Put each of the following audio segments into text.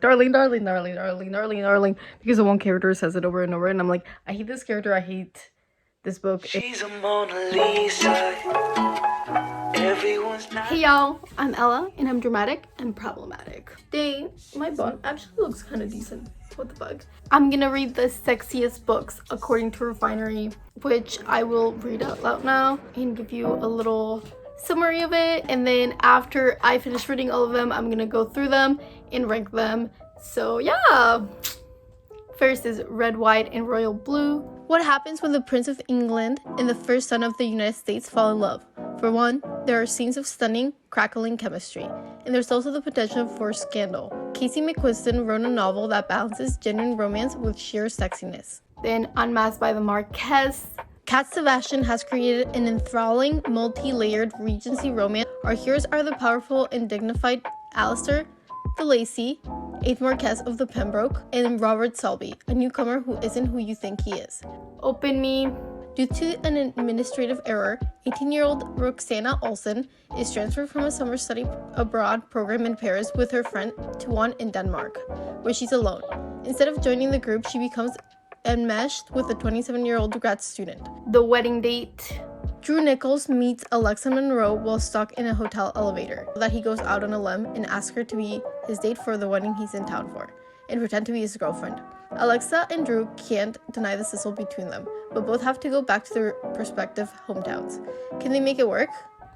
darling, darling, darling, darling, darling, darling, because the one character says it over and over, and I'm like, I hate this character, I hate this book. She's a Mona Lisa. Everyone's not. Hey y'all, I'm Ella, and I'm dramatic and problematic. Today, my bun actually looks kind of decent. What the fuck? I'm gonna read the sexiest books according to Refinery, which I will read out loud now and give you a little summary of it, and then after I finish reading all of them, I'm gonna go through them and rank them. So yeah. First is Red, White, and Royal Blue. What happens when the Prince of England and the first son of the United States fall in love? For one, there are scenes of stunning, crackling chemistry, and there's also the potential for scandal. Casey McQuiston wrote a novel that balances genuine romance with sheer sexiness. Then Unmasked by the Marquess. Cat Sebastian has created an enthralling, multi-layered Regency romance. Our heroes are the powerful and dignified Alistair de Lacy, 8th Marquess of the Pembroke, and Robert Selby, a newcomer who isn't who you think he is. Open Me. Due to an administrative error, 18-year-old Roxana Olsen is transferred from a summer study abroad program in Paris with her friend to one in Denmark, where she's alone. Instead of joining the group, she becomes enmeshed with a 27-year-old grad student. The Wedding Date. Drew Nichols meets Alexa Monroe while stuck in a hotel elevator. That he goes out on a limb and asks her to be his date for the wedding he's in town for, and pretend to be his girlfriend. Alexa and Drew can't deny the sizzle between them, but both have to go back to their respective hometowns. Can they make it work?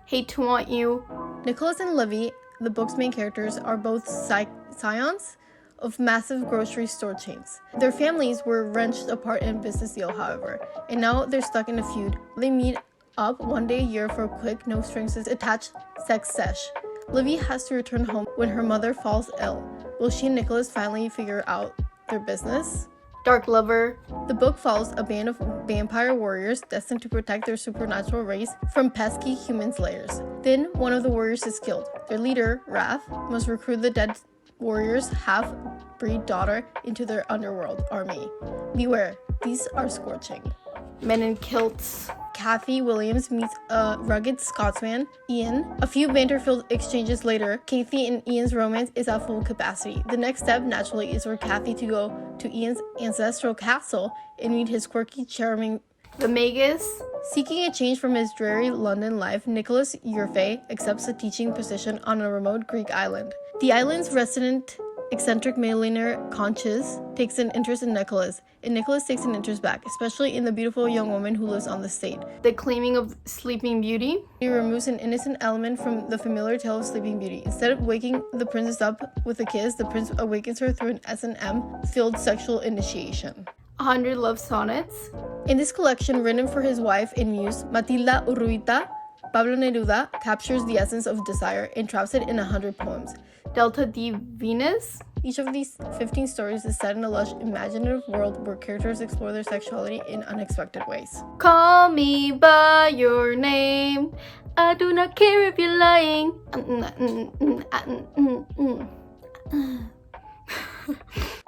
Hate to Want You. Nicholas and Livy, the book's main characters, are both scions of massive grocery store chains. Their families were wrenched apart in a business deal, however, and now they're stuck in a feud. They meet up one day a year for a quick, no strings attached sex sesh. Livy has to return home when her mother falls ill. Will she and Nicholas finally figure out their business? Dark Lover. The book follows a band of vampire warriors destined to protect their supernatural race from pesky human slayers. Then, one of the warriors is killed. Their leader, Wrath, must recruit the dead warrior's half-breed daughter into their underworld army. Beware, these are scorching. Men in Kilts. Kathy Williams meets a rugged Scotsman, Ian. A few banter-filled exchanges later, Kathy and Ian's romance is at full capacity. The next step, naturally, is for Kathy to go to Ian's ancestral castle and meet his quirky, charming... The Magus. Seeking a change from his dreary London life, Nicholas Yurfey accepts a teaching position on a remote Greek island. The island's resident eccentric millionaire Conches takes an interest in Nicholas, and Nicholas takes an interest back, especially in the beautiful young woman who lives on the estate. The Claiming of Sleeping Beauty. He removes an innocent element from the familiar tale of Sleeping Beauty. Instead of waking the princess up with a kiss, the prince awakens her through an S&M-filled sexual initiation. 100 Love Sonnets. In this collection, written for his wife and muse, Matilda Urruita, Pablo Neruda captures the essence of desire and traps it in 100 poems. Delta D. Venus. Each of these 15 stories is set in a lush, imaginative world where characters explore their sexuality in unexpected ways. Call me by your name. I do not care if you're lying.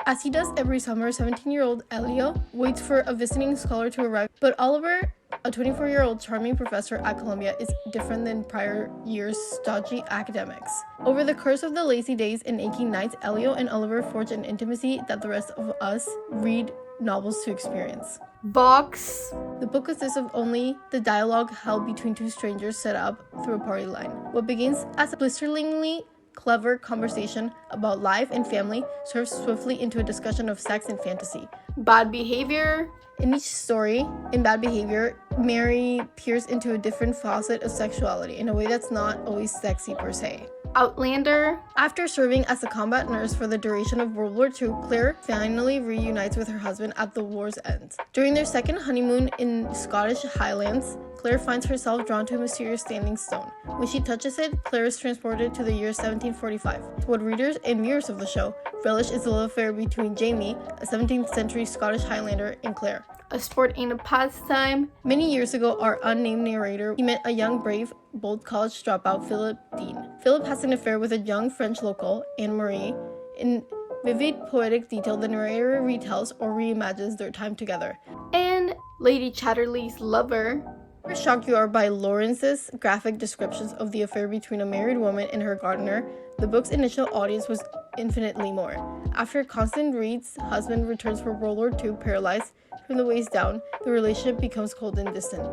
As he does every summer, 17-year-old Elio waits for a visiting scholar to arrive, but Oliver, a 24-year-old charming professor at Columbia, is different than prior year's stodgy academics. Over the course of the lazy days and aching nights, Elio and Oliver forge an intimacy that the rest of us read novels to experience. Box. The book consists of only the dialogue held between two strangers set up through a party line. What begins as a blisteringly clever conversation about life and family serves swiftly into a discussion of sex and fantasy. Bad Behavior. In each story, in Bad Behavior, Mary peers into a different facet of sexuality in a way that's not always sexy per se. Outlander. After serving as a combat nurse for the duration of World War II, Claire finally reunites with her husband at the war's end. During their second honeymoon in Scottish Highlands, Claire finds herself drawn to a mysterious standing stone. When she touches it, Claire is transported to the year 1745. What readers and viewers of the show relish is the love affair between Jamie, a 17th century Scottish Highlander, and Claire. A sport ain't a pastime. Many years ago, our unnamed narrator, he met a young, brave, bold college dropout, Philip Dean. Philip has an affair with a young French local, Anne-Marie. In vivid poetic detail, the narrator retells or reimagines their time together. And Lady Chatterley's lover. How shocked you are by Lawrence's graphic descriptions of the affair between a married woman and her gardener, the book's initial audience was infinitely more. After constant reads, husband returns from World War II paralyzed from the waist down. The relationship becomes cold and distant.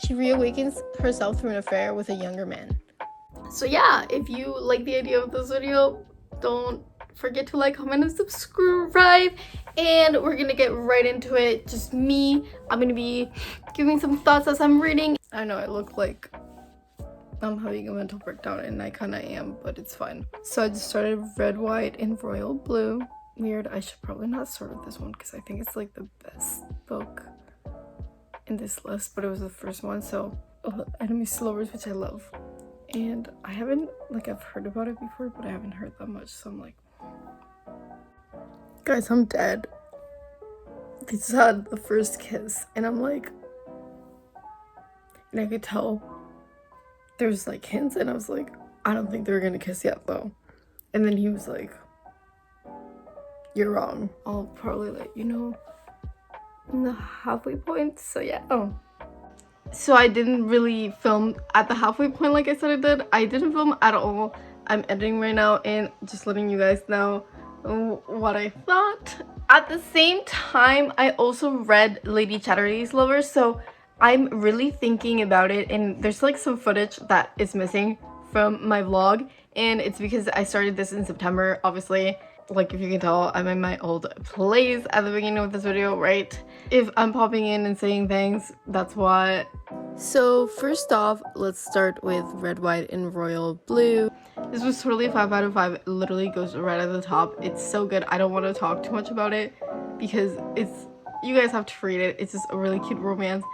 She reawakens herself through an affair with a younger man. So yeah, if you like the idea of this video, don't forget to like, comment, and subscribe. And we're gonna get right into it. Just me. I'm gonna be giving some thoughts as I'm reading. I know I look like I'm having a mental breakdown, and I kind of am, but it's fine. So I just started Red, White, and Royal Blue. Weird, I should probably not start with this one because I think it's like the best book in this list, but it was the first one. So Enemy Lovers, which I love, and I haven't, like, I've heard about it before, but I haven't heard that much, so I'm like, guys, I'm dead. They just had the first kiss, and I'm like, and I could tell there's like hints, and I was like, I don't think they're gonna kiss yet though. And then he was like, you're wrong. I'll probably let you know in the halfway point. So yeah. Oh, so I didn't really film at the halfway point like I said I did. I didn't film at all. I'm editing right now and just letting you guys know what I thought. At the same time, I also read Lady Chatterley's Lovers, so I'm really thinking about it, and there's like some footage that is missing from my vlog, and it's because I started this in September. Obviously, like, if you can tell, I'm in my old place at the beginning of this video, right? If I'm popping in and saying things, that's what. So first off, let's start with Red, White, and Royal Blue. This was totally 5 out of 5. It literally goes right at the top. It's so good. I don't want to talk too much about it because you guys have to read it. It's just a really cute romance.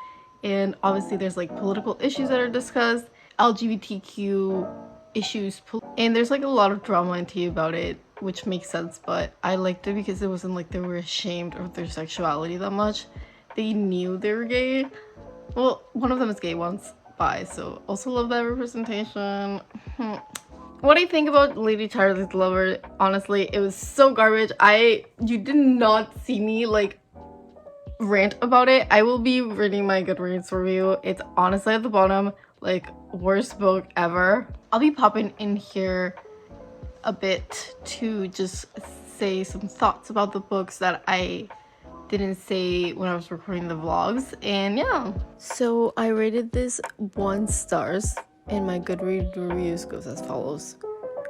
And obviously there's like political issues that are discussed, LGBTQ issues, and there's like a lot of drama and tea about it, which makes sense. But I liked it because it wasn't like they were ashamed of their sexuality that much. They knew they were gay. Well, one of them is gay, one's bi, so also love that representation. What I think about Lady Chatterley's Lover, honestly, it was so garbage. You did not see me like rant about it. I will be reading my Goodreads review. It's honestly at the bottom, like, worst book ever. I'll be popping in here a bit to just say some thoughts about the books that I didn't say when I was recording the vlogs, and yeah. So I rated this 1 stars, and my Goodreads reviews goes as follows.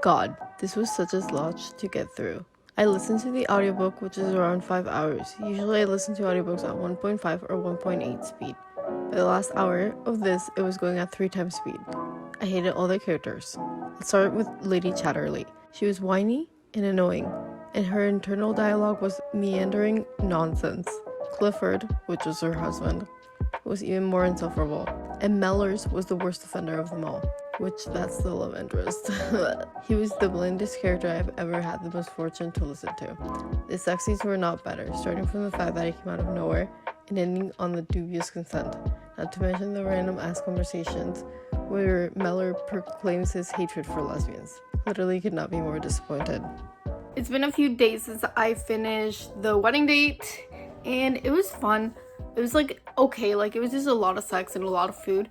God, this was such a slog to get through. I listened to the audiobook, which is around 5 hours. Usually I listen to audiobooks at 1.5 or 1.8 speed. By the last hour of this, it was going at 3 times speed. I hated all the characters. Let's start with Lady Chatterley. She was whiny and annoying, and her internal dialogue was meandering nonsense. Clifford, which was her husband, was even more insufferable, and Mellors was the worst offender of them all, which that's the love interest. He was the blandest character I've ever had the misfortune to listen to. The sexies were not better, starting from the fact that he came out of nowhere and ending on the dubious consent, not to mention the random ass conversations where Mellor proclaims his hatred for lesbians. Literally could not be more disappointed. It's been a few days since I finished The Wedding Date, and it was fun. It was like okay, like it was just a lot of sex and a lot of food.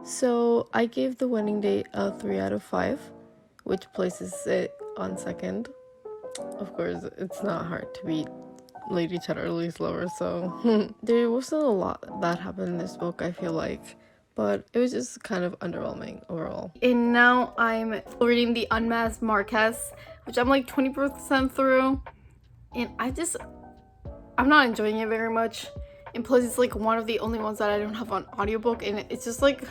So I gave The Wedding Date a 3 out of 5, which places it on second. Of course, it's not hard to beat Lady Chatterley's Lover, so there wasn't a lot that happened in this book, I feel like, but it was just kind of underwhelming overall. And now I'm reading The Unmasked Marquess, which I'm like 20% through, and I'm not enjoying it very much. And plus, it's like one of the only ones that I don't have on audiobook, and it's just like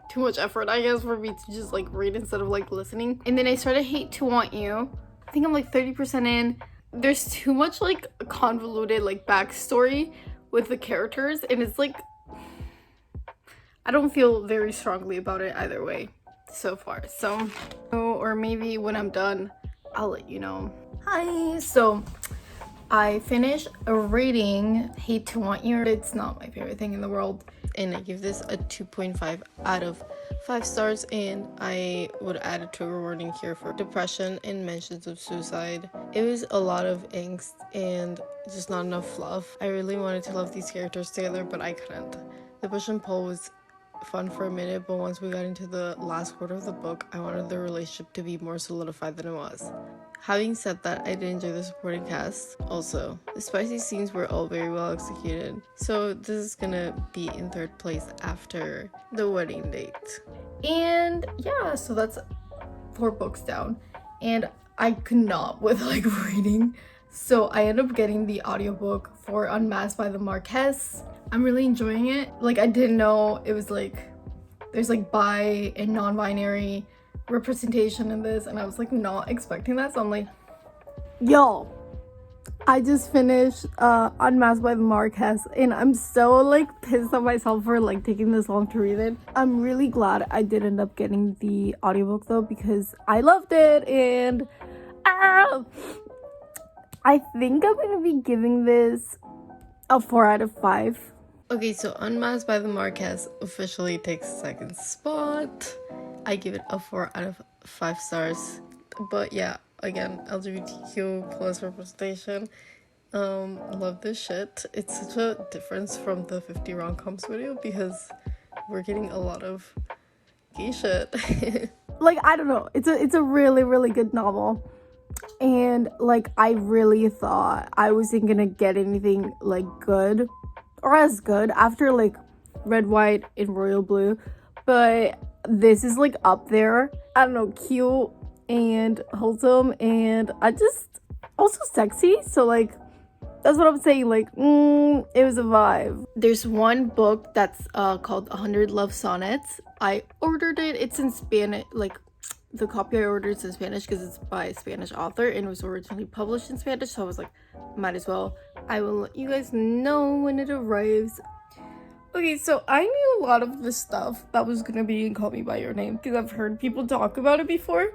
too much effort, I guess, for me to just like read instead of like listening. And then I started Hate to Want You. I think I'm like 30% in. There's too much like convoluted like backstory with the characters, and it's like I don't feel very strongly about it either way so far. So, or maybe when I'm done, I'll let you know. Hi. So I finished reading Hate to Want You. It's not my favorite thing in the world, and I give this a 2.5 out of 5 stars, and I would add it to a rewarding here for depression and mentions of suicide. It was a lot of angst and just not enough fluff. I really wanted to love these characters together, but I couldn't. The push and pull was fun for a minute, but once we got into the last quarter of the book, I wanted the relationship to be more solidified than it was. Having said that, I did enjoy the supporting cast. Also, the spicy scenes were all very well executed. So this is gonna be in third place after the wedding date. And yeah, so that's 4 books down. And I could not with like reading. So I ended up getting the audiobook for Unmasked by the Marquess. I'm really enjoying it. Like, I didn't know it was like, there's like bi and non-binary representation in this, and I was like not expecting that. So I'm like, yo, I just finished Unmasked by the Marquess, and I'm so like pissed at myself for like taking this long to read it. I'm really glad I did end up getting the audiobook though, because I loved it. And I think I'm gonna be giving this a 4 out of 5. Okay, so Unmasked by the Marquess officially takes second spot. I give it a 4 out of 5 stars. But yeah, again, LGBTQ plus representation. Love this shit. It's such a difference from the 50 rom-coms video because we're getting a lot of gay shit. Like, I don't know. It's a really, really good novel. And like, I really thought I wasn't gonna get anything like good or as good after like Red, White, and Royal Blue, but this is like up there. I don't know, cute and wholesome, and I just also sexy. So like, that's what I'm saying. Like, it was a vibe. There's one book that's called 100 Love Sonnets. I ordered it. It's in Spanish. Like, the copy I ordered is in Spanish because it's by a Spanish author and it was originally published in Spanish. So I was like, might as well. I will let you guys know when it arrives. Okay, so I knew a lot of the stuff that was gonna be in Call Me By Your Name because I've heard people talk about it before.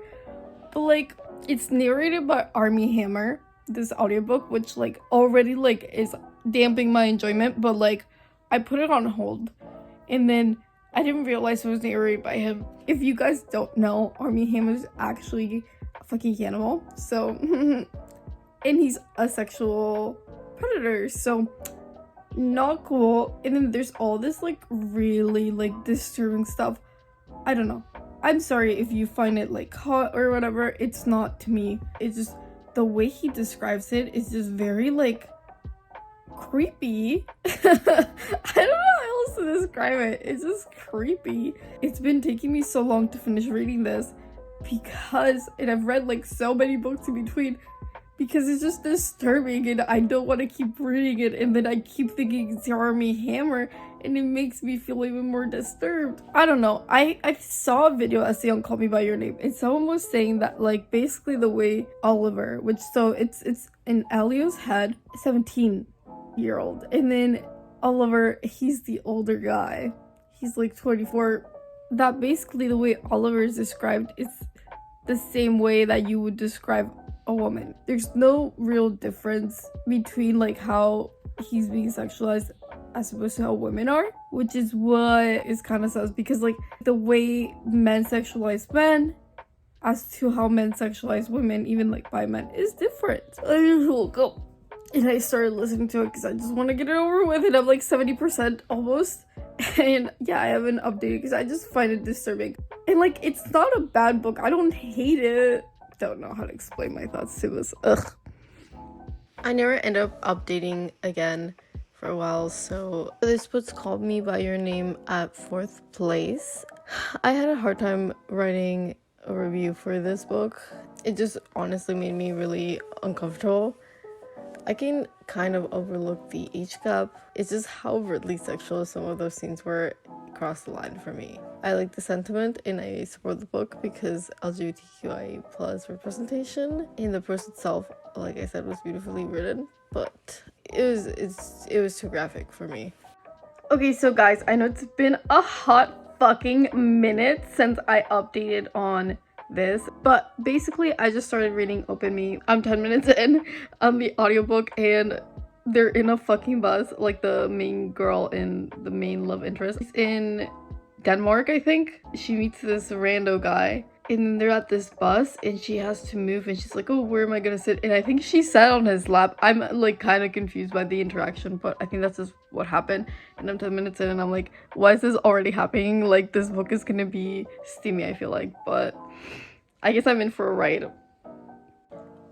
But like, it's narrated by Armie Hammer, this audiobook, which like already like is damping my enjoyment, but like I put it on hold, and then I didn't realize it was narrated by him. If you guys don't know, Armie Hammer is actually a fucking cannibal. So, and he's a sexual predator. So, not cool. And then there's all this like really like disturbing stuff. I don't know. I'm sorry if you find it like hot or whatever. It's not to me. It's just the way he describes it is just very like creepy. I don't know how else to describe it. It's just creepy. It's been taking me so long to finish reading this because, and I've read like so many books in between, because it's just disturbing and I don't want to keep reading it, and then I keep thinking it's Armie Hammer and it makes me feel even more disturbed. I don't know. I saw a video essay on Call Me By Your Name, and someone was saying that like basically the way Oliver, which so it's in Elio's head, 17-year-old, and then Oliver, he's the older guy. He's like 24. That basically the way Oliver is described is the same way that you would describe a woman. There's no real difference between like how he's being sexualized as opposed to how women are, which is what is kind of sus, because like the way men sexualize men as to how men sexualize women, even like by men, is different. I just woke up and I started listening to it because I just want to get it over with, and I'm like 70% almost. And yeah, I haven't updated because I just find it disturbing. And like, it's not a bad book. I don't hate it. Don't know how to explain my thoughts to this. Ugh. I never end up updating again for a while, so this puts Call Me By Your Name at 4th place. I had a hard time writing a review for this book. It just honestly made me really uncomfortable. I can kind of overlook the age gap. It's just how overtly sexual some of those scenes were across the line for me. I like the sentiment and I support the book because LGBTQIA plus representation, and the prose itself, like I said, was beautifully written, but it was too graphic for me. Okay, so guys, I know it's been a hot fucking minute since I updated on this, but basically I just started reading Open Me. I'm 10 minutes in on the audiobook, and they're in a fucking bus, like the main girl and the main love interest is in Denmark, I think. She meets this rando guy and then they're at this bus and she has to move and she's like, oh, where am I gonna sit? And I think she sat on his lap. I'm like kind of confused by the interaction, but I think that's just what happened. And I'm 10 minutes in and I'm like, why is this already happening? Like, this book is gonna be steamy, I feel like, but I guess I'm in for a ride.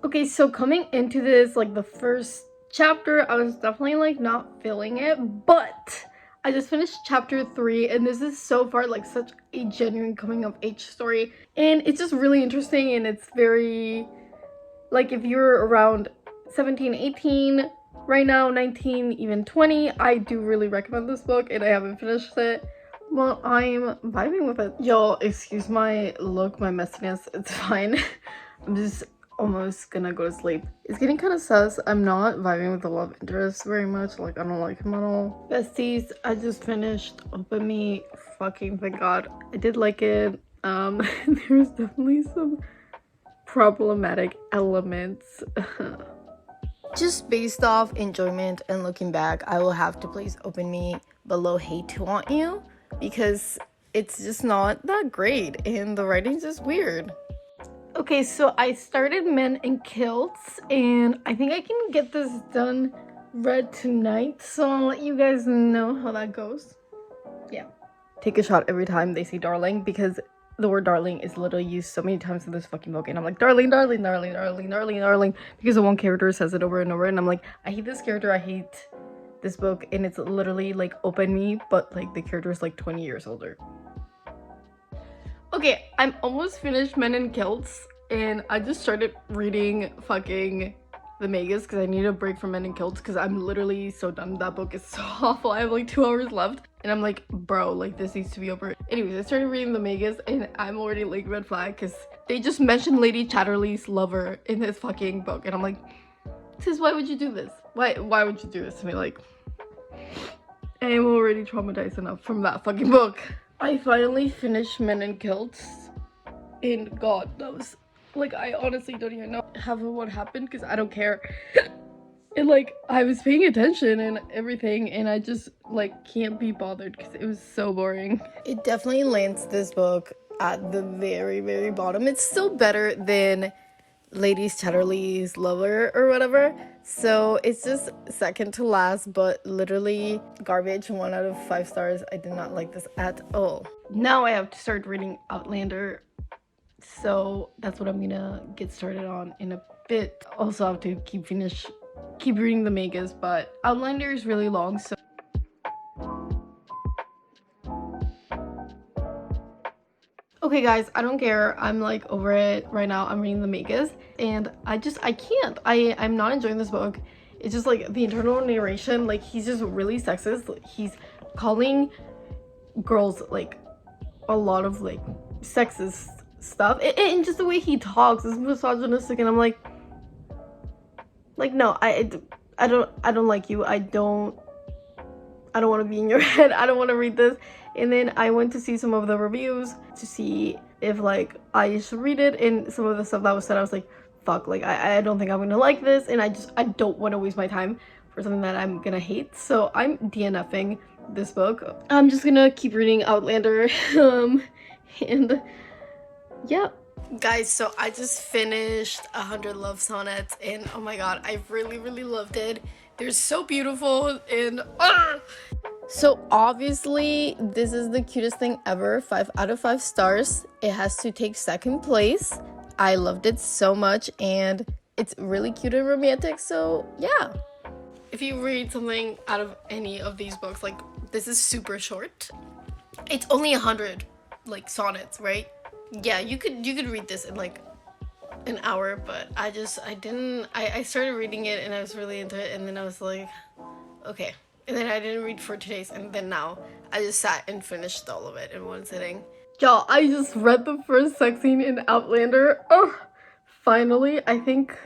Okay, so coming into this, like the first chapter, I was definitely like not feeling it, but I just finished chapter 3 and this is so far like such a genuine coming of age story, and it's just really interesting, and it's very like if you're around 17, 18 right now, 19, even 20, I do really recommend this book, and I haven't finished it. Well, I'm vibing with it. Y'all, excuse my look, my messiness, it's fine. I'm just almost gonna go to sleep. It's getting kind of sus. I'm not vibing with the love interest very much. Like, I don't like him at all. Besties, I just finished Open Me. Fucking thank God. I did like it. There's definitely some problematic elements. Just based off enjoyment and looking back, I will have to place Open Me below Hate to Want You because it's just not that great and the writing's just weird. Okay, so I started Men in Kilts, and I think I can get this done read tonight, so I'll let you guys know how that goes. Yeah. Take a shot every time they say darling, because the word darling is literally used so many times in this fucking book, and I'm like, darling, darling, darling, darling, darling, darling, because the one character says it over and over, and I'm like, I hate this character, I hate this book, and it's literally like Open Me, but like the character is like 20 years older. Okay, I'm almost finished Men in Kilts, and I just started reading fucking the Magus because I need a break from Men in Kilts because I'm literally so done. That book is so awful. I have like 2 hours left, and I'm like, bro, like this needs to be over. Anyways, I started reading the Magus, and I'm already like red flag because they just mentioned Lady Chatterley's lover in this fucking book, and I'm like, sis, why would you do this? Why would you do this to me? Like, I am already traumatized enough from that fucking book. I finally finished Men in Kilts, and God knows, like, I honestly don't even know half of what happened because I don't care. And like, I was paying attention and everything, and I just like can't be bothered because it was so boring. It definitely lands this book at the very, very bottom. It's still better than Lady Chatterley's lover or whatever, so it's just second to last, but literally garbage. 1 out of 5 stars. I did not like this at all. Now I have to start reading Outlander, so that's what I'm gonna get started on in a bit. Also have to keep reading the Magus, but Outlander is really long, so okay guys, I don't care. I'm like over it right now. I'm reading the Magus, and I can't. I'm not enjoying this book. It's just like the internal narration, like he's just really sexist. He's calling girls like a lot of like sexist stuff, and just the way he talks is misogynistic, and I'm like no, I don't like you. I don't want to be in your head. I don't want to read this. And then I went to see some of the reviews to see if like I should read it, and some of the stuff that was said, I was like, fuck, like I don't think I'm gonna like this, and I don't want to waste my time for something that I'm gonna hate. So I'm DNFing this book. I'm just gonna keep reading Outlander. And yeah. Guys, so I just finished 100 Love Sonnets, and oh my god, I really, really loved it. They're so beautiful, and so obviously this is the cutest thing ever. 5 out of 5 stars. It has to take second place. I loved it so much, and it's really cute and romantic, so yeah. If you read something out of any of these books, like this is super short. It's only 100 like sonnets, right? Yeah, you could read this in like an hour, but I didn't. I started reading it and I was really into it, and then I was like, okay. And then I didn't read for 2 days, and then now I just sat and finished all of it in one sitting. Y'all, I just read the first sex scene in Outlander. Oh, finally. I think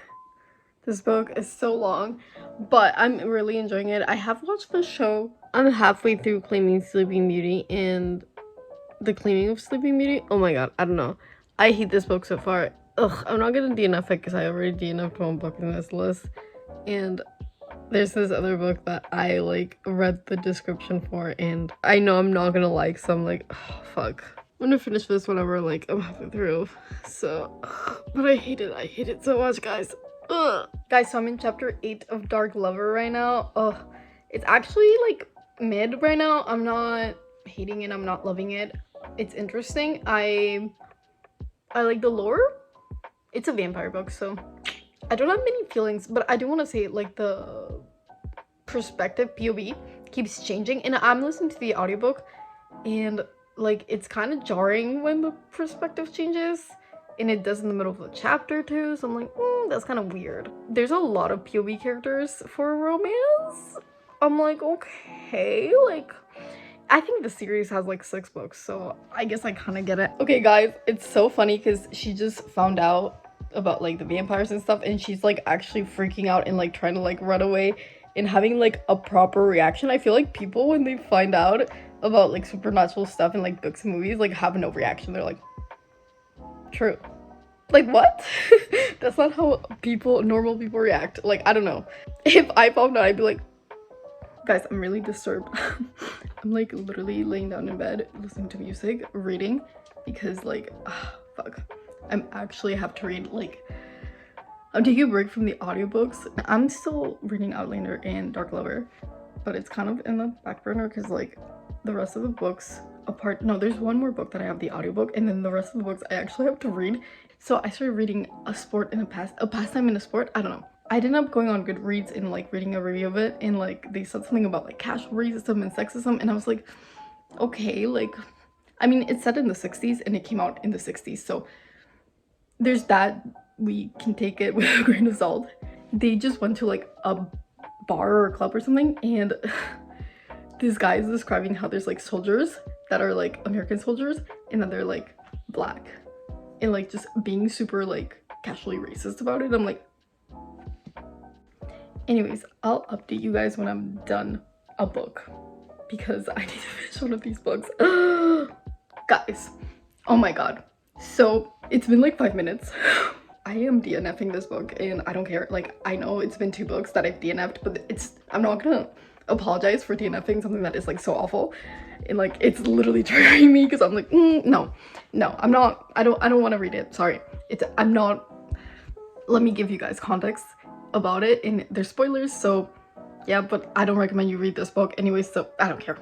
this book is so long, but I'm really enjoying it. I have watched the show. I'm halfway through Claiming Sleeping Beauty, and The Cleaning of Sleeping Beauty. Oh my god, I don't know. I hate this book so far. Ugh, I'm not gonna DNF it because I already DNF'd one book in this list. And there's this other book that I like read the description for, and I know I'm not gonna like, so I'm like, oh, fuck. I'm gonna finish this whenever like I'm halfway through. So, but I hate it so much, guys. Ugh. Guys, so I'm in chapter 8 of Dark Lover right now. Ugh, it's actually like mid right now. I'm not hating it, I'm not loving it. It's interesting. I like the lore. It's a vampire book, so I don't have many feelings, but I do want to say like the perspective POV keeps changing, and I'm listening to the audiobook, and like it's kind of jarring when the perspective changes, and it does in the middle of the chapter too, so I'm like, that's kind of weird. There's a lot of POV characters for romance. I'm like, okay, like I think the series has like 6 books, so I guess I kind of get it. Okay guys, it's so funny because she just found out about like the vampires and stuff, and she's like actually freaking out and like trying to like run away and having like a proper reaction. I feel like people, when they find out about like supernatural stuff in like books and movies, like have no reaction. They're like, true. Like, what? That's not how normal people react. Like, I don't know. If I found out, I'd be like, guys, I'm really disturbed. I'm like literally laying down in bed, listening to music, reading, because like, fuck. I'm actually have to read, like, I'm taking a break from the audiobooks. I'm still reading Outlander and Dark Lover, but it's kind of in the back burner because like the rest of the books there's one more book that I have the audiobook, and then the rest of the books I actually have to read. So I started reading a pastime in a sport. I don't know. I ended up going on Goodreads and like reading a review of it, and like they said something about like casual racism and sexism, and I was like, okay, like, I mean, it's set in the 60s and it came out in the 60s, so there's that. We can take it with a grain of salt. They just went to like a bar or a club or something, and this guy is describing how there's like soldiers that are like American soldiers, and then they're like black, and like just being super like casually racist about it. I'm like, anyways, I'll update you guys when I'm done a book, because I need to finish one of these books. Guys, oh my god. So it's been like 5 minutes. I am DNFing this book, and I don't care. Like, I know it's been 2 books that I've DNF'd, but I'm not gonna apologize for DNFing something that is like so awful, and like it's literally triggering me because I'm like, no, I'm not. I don't want to read it. Sorry, I'm not. Let me give you guys context about it, and there's spoilers, so yeah. But I don't recommend you read this book anyways, so I don't care.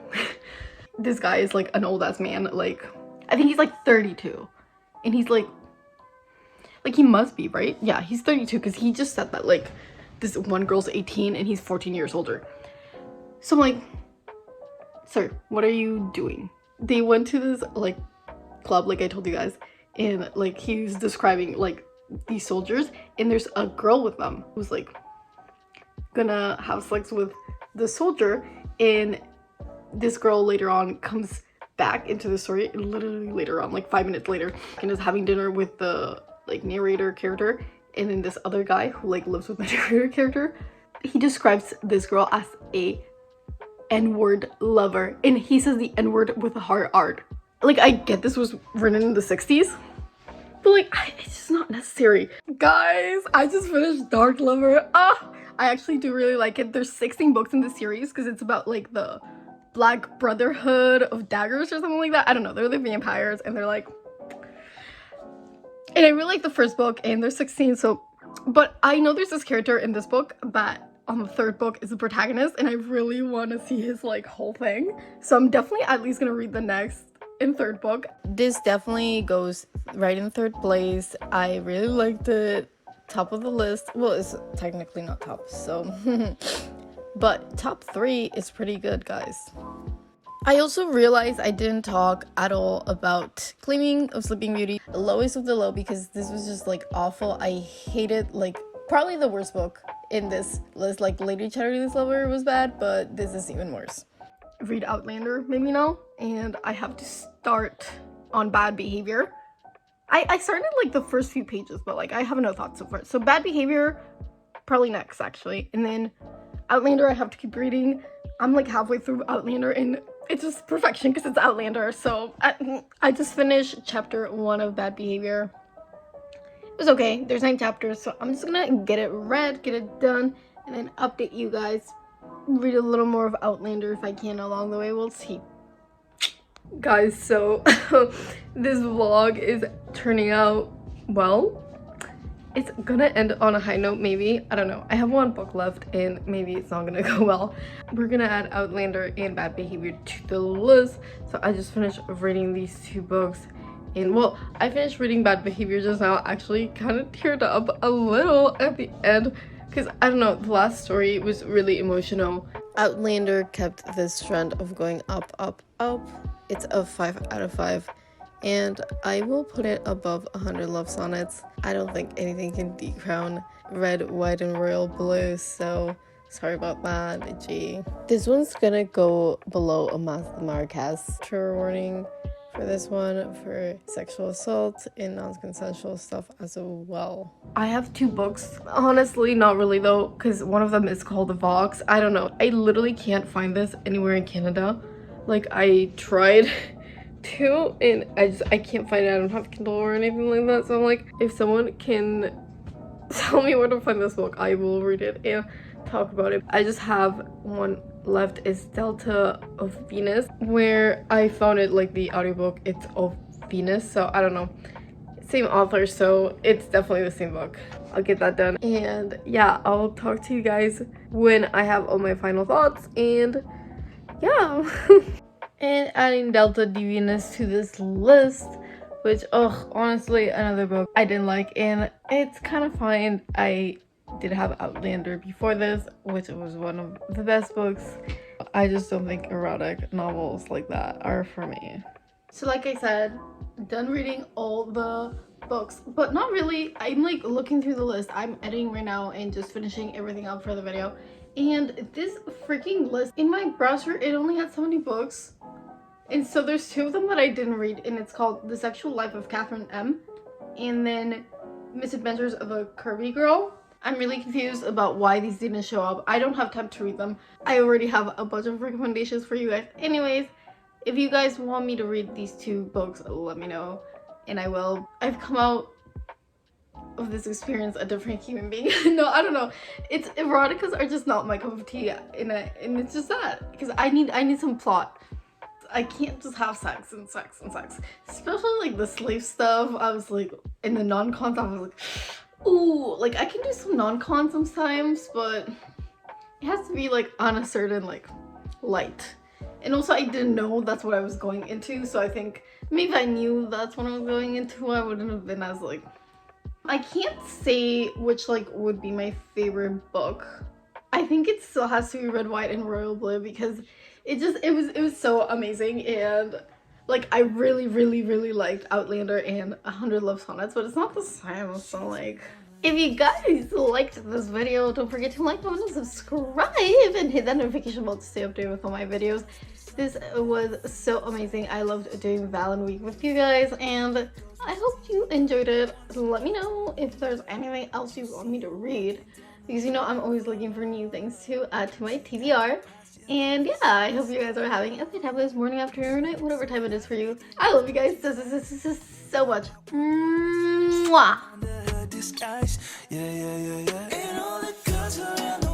This guy is like an old ass man. Like, I think he's like 32, and he's like he must be, right? Yeah, he's 32 because he just said that like this one girl's 18 and he's 14 years older. So I'm like, sir, what are you doing? They went to this like club, like I told you guys, and like he's describing like these soldiers, and there's a girl with them who's like gonna have sex with the soldier, and this girl later on comes back into the story, literally later on, like 5 minutes later, and is having dinner with the like narrator character, and then this other guy who like lives with the narrator character. He describes this girl as a N-word lover, and he says the N-word with a hard R. Like, I get this was written in the 60s, but like it's just not necessary. Guys, I just finished Dark Lover. I actually do really like it. There's 16 books in the series because it's about like the Black Brotherhood of Daggers or something like that. I don't know. They're the vampires, and they're like, and I really like the first book, and there's 16, so, but I know there's this character in this book that on the 3rd book is the protagonist, and I really want to see his like whole thing, so I'm definitely at least gonna read the next and 3rd book. This definitely goes right in 3rd place. I really liked it. Top of the list. Well, it's technically not top, so but top 3 is pretty good, guys. I also realized I didn't talk at all about Claiming of Sleeping Beauty, the lowest of the low, because this was just like awful. I hated, like, probably the worst book in this list. Like, Lady Chatterley's Lover was bad, but this is even worse. Read Outlander, maybe now, and I have to start on Bad Behavior. I started like the first few pages, but like I have no thoughts so far. So Bad Behavior, probably next actually, and then Outlander I have to keep reading. I'm like halfway through Outlander, and it's just perfection because it's Outlander. So I just finished chapter 1 of Bad Behavior. It was okay. There's 9 chapters, so I'm just gonna get it read, get it done, and then update you guys. Read a little more of Outlander if I can along the way. We'll see. Guys, so this vlog is turning out well. It's gonna end on a high note, maybe. I don't know. I have one book left and maybe it's not gonna go well. We're gonna add Outlander and Bad Behavior to the list. So I just finished reading these two books. And well, I finished reading Bad Behavior just now. Actually kind of teared up a little at the end because I don't know, the last story was really emotional. Outlander kept this trend of going up, up, up. It's a 5 out of 5. And I will put it above 100 Love Sonnets. I don't think anything can dethrone Red, White, and Royal Blue, so sorry about that, G. This one's gonna go below a Marquez. Trigger warning for this one for sexual assault and non-consensual stuff as well. I have two books. Honestly, not really though, because one of them is called The Vox. I don't know. I literally can't find this anywhere in Canada. Like, I tried to, and I can't find it. I don't have Kindle or anything like that. So I'm like, if someone can tell me where to find this book, I will read it and talk about it. I just have one left, is Delta of Venus, where I found it, like the audiobook, it's of Venus, so I don't know. Same author, so it's definitely the same book. I'll get that done. And yeah, I'll talk to you guys when I have all my final thoughts, and yeah. And adding Delta de Venus to this list, which, honestly, another book I didn't like, and it's kind of fine. I did have Outlander before this, which was one of the best books. I just don't think erotic novels like that are for me. So like I said, done reading all the books, but not really. I'm like looking through the list. I'm editing right now and just finishing everything up for the video. And this freaking list, in my browser, it only had so many books. And so there's two of them that I didn't read, and it's called The Sexual Life of Catherine M. and then Misadventures of a Curvy Girl. I'm really confused about why these didn't show up. I don't have time to read them. I already have a bunch of recommendations for you guys. Anyways, if you guys want me to read these two books, let me know, and I will. I've come out of this experience a different human being. No, I don't know. It's eroticas are just not my cup of tea, and it's just that, because I need some plot. I can't just have sex and sex and sex. Especially like the slave stuff. I was like, in the non-cons, I was like, ooh, like I can do some non-con sometimes, but it has to be like on a certain like light. And also I didn't know that's what I was going into, so I think maybe if I knew that's what I was going into, I wouldn't have been as like, I can't say which like would be my favorite book. I think it still has to be Red, White, and Royal Blue, because it was so amazing, and like I really liked Outlander and 100 Love Sonnets, but it's not the same. So like, if you guys liked this video, don't forget to like, comment, and subscribe, and hit that notification bell to stay updated with all my videos. This was so amazing. I loved doing Valen Week with you guys, and I hope you enjoyed it. Let me know if there's anything else you want me to read, because you know I'm always looking for new things to add to my TBR. And yeah, I hope you guys are having a fabulous morning, afternoon, or night, whatever time it is for you. I love you guys so much. Mwah! Yeah, yeah, yeah, yeah. And all the girls around